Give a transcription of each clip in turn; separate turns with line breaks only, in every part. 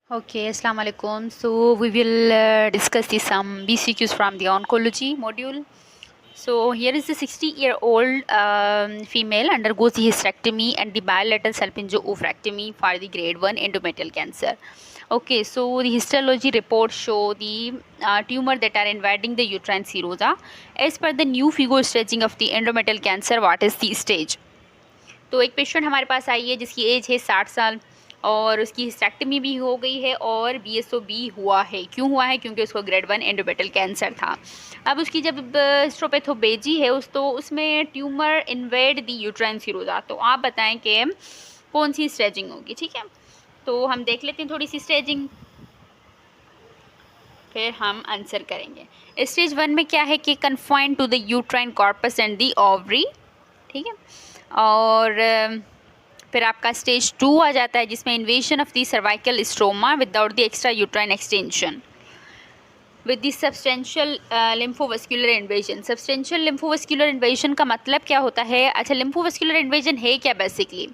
Okay, Assalamu alaikum. So we will discuss some BCQs from the oncology module. So here is the 60-year-old female undergoes the hysterectomy and the bilateral salpingo-oophorectomy for the grade 1 endometrial cancer. Okay, so the histology reports show the tumor that are invading the uterine serosa. As per the new figure staging of the endometrial cancer, what is the stage? तो एक patient हमारे पास आई है जिसकी as है 60 साल और उसकी hysterectomy भी हो गई है और बीएसओ भी हुआ है। क्यों हुआ है? क्योंकि उसको ग्रेड 1 एंडोमेट्रियल कैंसर था। अब उसकी जब हिस्टोपैथोलॉजी है तो उसमें ट्यूमर इन्वेड दी यूट्राइन सीरोजा। तो आप बताएं कि कौन सी स्टेजिंग होगी। ठीक है, तो हम देख लेते हैं थोड़ी सी स्टेजिंग, फिर हम आंसर करेंगे। स्टेज 1 में क्या है कि confined to the uterine corpus and the ovary. ठीक है, और फिर आपका स्टेज 2 आ जाता है जिसमें invasion of the cervical stroma without the extra uterine extension with the substantial lymphovascular invasion. Substantial lymphovascular invasion का मतलब क्या होता है? अच्छा, लिम्फोवस्कुलर इन्वेजन है क्या? बेसिकली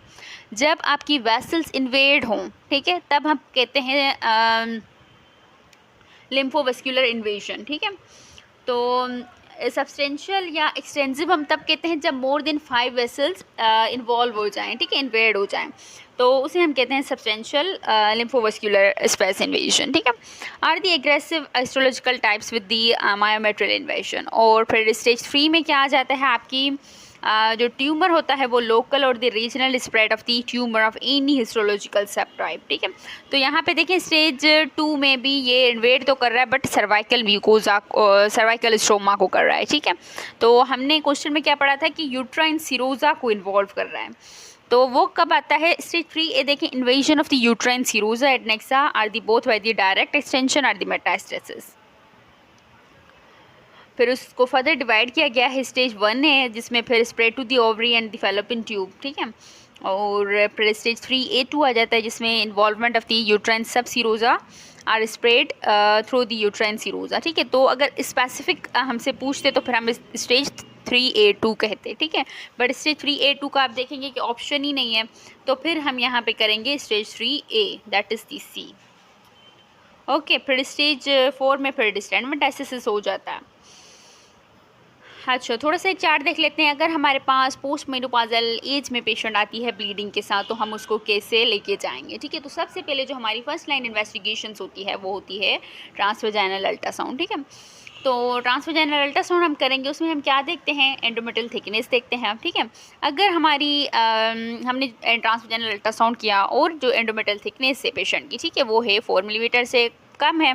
जब आपकी वेसल्स इन्वेड हों, ठीक है, तब हम कहते हैं लिम्फोवस्कुलर इन्वेजन। ठीक है, तो सब्सटेंशियल या एक्सटेंसिव हम तब कहते हैं जब मोर देन 5 वेसल्स इन्वॉल्व हो जाएं, ठीक है, इन्वेड हो जाएं, तो उसे हम कहते हैं सब्सटेंशियल लिम्फोवस्कुलर स्पेस इन्वेजन। ठीक है, are the aggressive astrological types with the myometrial invasion. और फिर स्टेज 3 में क्या आ जाता है? आपकी जो ट्यूमर होता है वो लोकल और the regional spread of the tumour of any histological सब टाइप। ठीक है, तो यहाँ पे देखें स्टेज 2 में भी ये इन्वेड तो कर रहा है but cervical mucosa cervical stroma को कर रहा है। ठीक है, तो हमने क्वेश्चन में क्या पढ़ा था कि यूट्राइन सीरोजा को इन्वॉल्व कर रहा है, तो वो कब आता है? स्टेज 3 ए देखें, invasion of the uterine serosa adnexa or the both by the direct extension or the metastasis. फिर उसको फर्दर डिवाइड किया गया है। स्टेज 1 है जिसमें फिर spread to the ovary and the fallopian tube. ठीक है, और फिर स्टेज 3A2 आ जाता है जिसमें involvement of the uterine subserosa are spread through the uterine serosa. ठीक है, तो अगर स्पेसिफिक हमसे पूछते तो फिर हम स्टेज 3A2 कहते। ठीक है, बट स्टेज 3A2 का आप देखेंगे कि ऑप्शन ही नहीं है, तो फिर हम यहाँ पे करेंगे stage 3A, that is the C। Okay, फिर स्टेज 4 में फिर डिस्टेंट मेटास्टेसिस हो जाता है। अच्छा, थोड़ा सा एक चार्ट देख लेते हैं। अगर हमारे पास पोस्ट मेनोपॉजल एज में पेशेंट आती है ब्लीडिंग के साथ तो हम उसको कैसे लेके जाएंगे? ठीक है, तो सबसे पहले जो हमारी फर्स्ट लाइन इन्वेस्टिगेशंस होती है वो होती है ट्रांसवेजाइनल अल्ट्रासाउंड। ठीक है, तो ट्रांसवेजाइनल अल्ट्रासाउंड हम करेंगे, उसमें हम क्या देखते हैं? एंडोमेट्रियल थिकनेस देखते हैं। ठीक है, अगर हमारी हमने ट्रांसवेजाइनल अल्ट्रासाउंड किया और जो एंडोमेट्रियल थिकनेस है पेशेंट की, ठीक है, वो है 4 मिलीमीटर से कम है,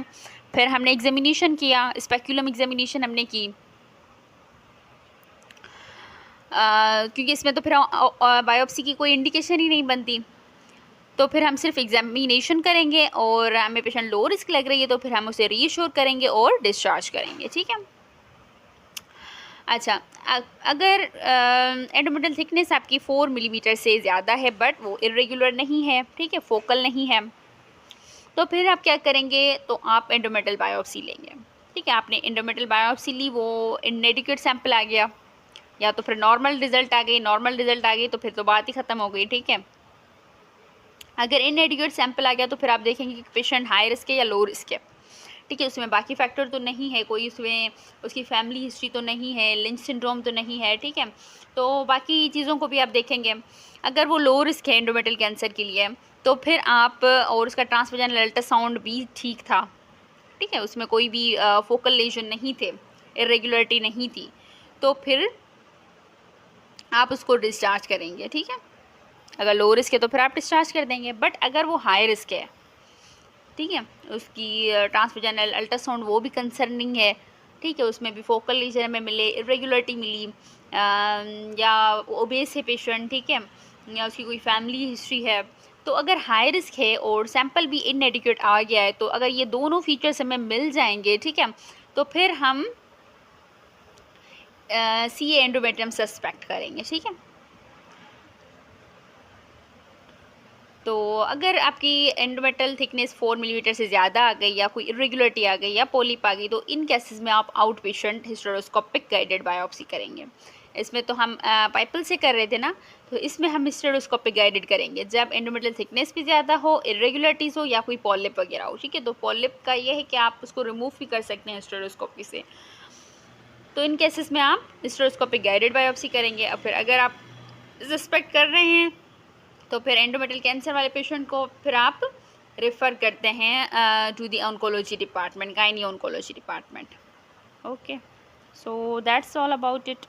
फिर हमने एग्जामिनेशन किया, स्पेक्यूलम एग्जामिनेशन हमने की, क्योंकि इसमें तो फिर बायोप्सी की कोई इंडिकेशन ही नहीं बनती, तो फिर हम सिर्फ एग्जामिनेशन करेंगे और हमें पेशेंट लो रिस्क लग रही है तो फिर हम उसे रीअश्योर करेंगे और डिस्चार्ज करेंगे। ठीक है, अच्छा, अगर एंडोमेट्रियल थिकनेस आपकी 4 मिलीमीटर से ज़्यादा है बट वो इरेगुलर नहीं है, ठीक है, फोकल नहीं है, तो फिर आप क्या करेंगे? तो आप एंडोमेट्रियल बायोप्सी लेंगे। ठीक है, आपने एंडोमेट्रियल बायोप्सी ली, वो इनएडिक्वेट सैंपल आ गया या तो फिर नॉर्मल रिजल्ट आ गई, नॉर्मल रिजल्ट आ गई तो फिर तो बात ही ख़त्म हो गई। ठीक है, अगर इनएडिक्वेट सैंपल आ गया तो फिर आप देखेंगे कि पेशेंट हाई रिस्क है या लो रिस्क है। ठीक है, उसमें बाकी फैक्टर तो नहीं है कोई, उसमें उसकी फैमिली हिस्ट्री तो नहीं है, लिंच सिंड्रोम तो नहीं है। ठीक है, तो बाकी चीज़ों को भी आप देखेंगे। अगर वो लो रिस्क है एंडोमेट्रियल कैंसर के लिए तो फिर आप, और उसका ट्रांसवेजाइनल अल्ट्रासाउंड भी ठीक था, ठीक है, उसमें कोई भी फोकल लेजन नहीं थे, इरेगुलरिटी नहीं थी, तो फिर आप उसको डिस्चार्ज करेंगे। ठीक है, अगर लो रिस्क है तो फिर आप डिस्चार्ज कर देंगे, बट अगर वो हाई रिस्क है, ठीक है, उसकी ट्रांसवेजाइनल अल्ट्रासाउंड वो भी कंसर्निंग है, ठीक है, उसमें भी फोकल लीजन हमें मिले, इरेगुलरिटी मिली, या ओबेस है पेशेंट, ठीक है, या उसकी कोई फैमिली हिस्ट्री है, तो अगर हाई रिस्क है और सैंपल भी इनएडिक्वेट आ गया है, तो अगर ये दोनों फीचर्स हमें मिल जाएंगे, ठीक है, तो फिर हम सी एंडोमेट्रियम सस्पेक्ट करेंगे। ठीक है, तो अगर आपकी एंडोमेट्रियल थिकनेस 4 मिलीमीटर से ज़्यादा आ गई या कोई इरेगुलरिटी आ गई या पोलिप आ गई तो इन केसेस में आप out patient hysteroscopic guided biopsy करेंगे। इसमें तो हम पाइपल से कर रहे थे ना, तो इसमें हम स्टेरोस्कोपिक गाइडेड करेंगे जब एंडोमेट्रियल थिकनेस भी ज़्यादा हो, इरेगुलरिटीज़ हो या कोई पॉलिप वगैरह हो। ठीक है, तो पॉलिप का ये है कि आप उसको रिमूव भी कर सकते हैं स्टेरोस्कोपी से। तो इन केसेस में आप स्टेरोस्कोपिक गाइडेड बायोप्सी करेंगे। और फिर अगर आप सस्पेक्ट कर रहे हैं तो फिर एंडोमेट्रियल कैंसर वाले पेशेंट को फिर आप रेफ़र करते हैं to the oncology department, gynae oncology department. Okay, so that's all about it.